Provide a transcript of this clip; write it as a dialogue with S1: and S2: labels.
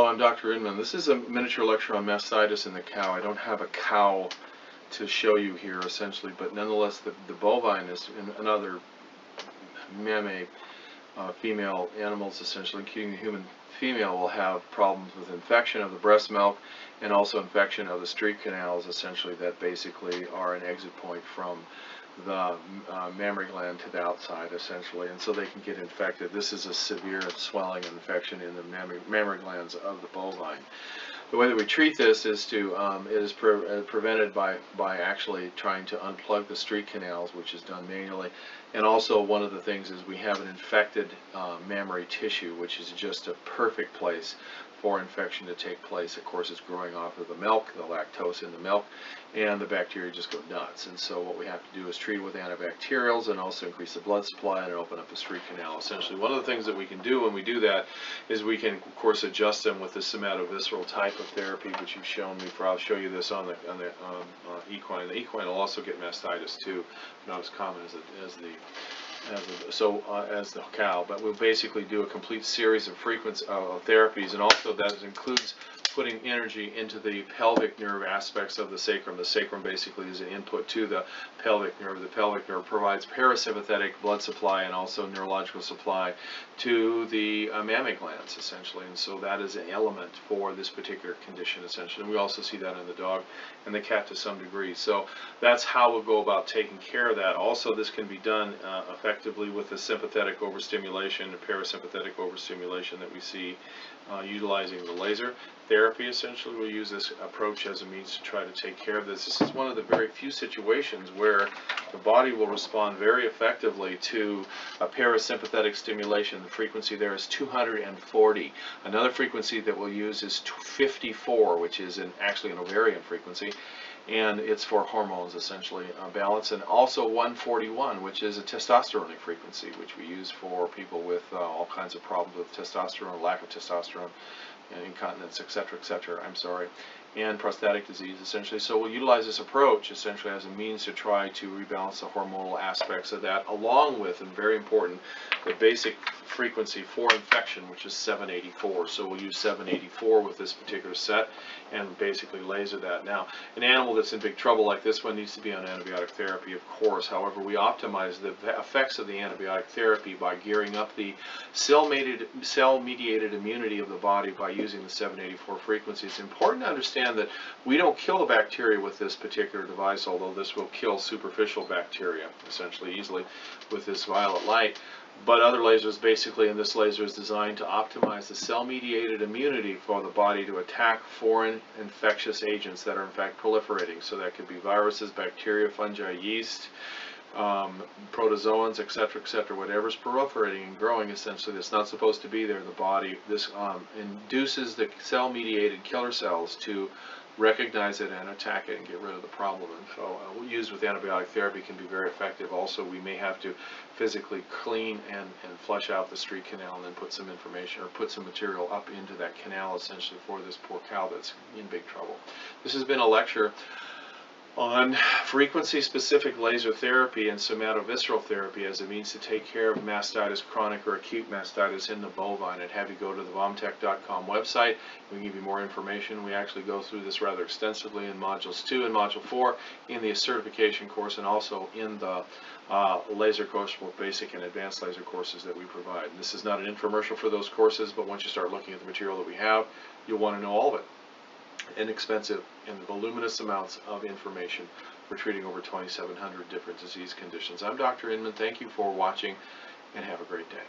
S1: I'm Dr. Inman. This is a miniature lecture on mastitis in the cow. I don't have a cow to show you here, essentially, but nonetheless, the bovine is, and other mammate female animals, essentially, including the human female, will have problems with infection of the breast milk and also infection of the street canals, essentially, that basically are an exit point from the mammary gland to the outside, essentially, and so they can get infected. This is a severe swelling and infection in the mammary glands of the bovine. The way that we treat this is to prevented by actually trying to unplug the street canals, which is done manually. And also, one of the things is we have an infected mammary tissue, which is just a perfect place for infection to take place. Of course, it's growing off of the milk, the lactose in the milk, and the bacteria just go nuts. And so what we have to do is treat it with antibacterials and also increase the blood supply and open up the street canal. Essentially, one of the things that we can do when we do that is we can, of course, adjust them with the somatovisceral type of therapy, which you've shown me. I'll show you this on the equine. The equine will also get mastitis too, not as common as the cow, but we'll basically do a complete series of therapies, and also that includes putting energy into the pelvic nerve aspects of the sacrum. The sacrum basically is an input to the pelvic nerve. The pelvic nerve provides parasympathetic blood supply and also neurological supply to the mammary glands, essentially, and so that is an element for this particular condition, essentially. And we also see that in the dog and the cat to some degree. So that's how we'll go about taking care of that. Also, this can be done effectively with the sympathetic overstimulation, the parasympathetic overstimulation that we see utilizing the laser therapy. Essentially, we'll use this approach as a means to try to take care of this. This is one of the very few situations where the body will respond very effectively to a parasympathetic stimulation. The frequency there is 240. Another frequency that we'll use is 54, which is actually an ovarian frequency, and it's for hormones, essentially, balance, and also 141, which is a testosterone frequency, which we use for people with all kinds of problems with testosterone, lack of testosterone, incontinence, etc., and prostatic disease, essentially. So we'll utilize this approach, essentially, as a means to try to rebalance the hormonal aspects of that, along with, and very important, the basic frequency for infection, which is 784. So we'll use 784 with this particular set and basically laser that. Now, an animal that's in big trouble like this one needs to be on antibiotic therapy, of course. However, we optimize the effects of the antibiotic therapy by gearing up the cell-mediated immunity of the body by using the 784 frequency. It's important to understand that we don't kill the bacteria with this particular device, although this will kill superficial bacteria, essentially, easily with this violet light. But other lasers, basically, and this laser is designed to optimize the cell-mediated immunity for the body to attack foreign infectious agents that are in fact proliferating. So that could be viruses, bacteria, fungi, yeast, protozoans, etc., whatever's proliferating and growing, essentially, that's not supposed to be there in the body. This induces the cell-mediated killer cells to recognize it and attack it and get rid of the problem. And so used with antibiotic therapy can be very effective. Also, we may have to physically clean and flush out the street canal and then put some information or put some material up into that canal, essentially, for this poor cow that's in big trouble. This has been a lecture on frequency-specific laser therapy and somatovisceral therapy as a means to take care of mastitis, chronic or acute mastitis in the bovine. I'd have you go to the vomtech.com website. We can give you more information. We actually go through this rather extensively in Modules 2 and Module 4 in the certification course, and also in the laser course, both basic and advanced laser courses that we provide. And this is not an infomercial for those courses, but once you start looking at the material that we have, you'll want to know all of it. Inexpensive and voluminous amounts of information for treating over 2,700 different disease conditions. I'm Dr. Inman. Thank you for watching, and have a great day.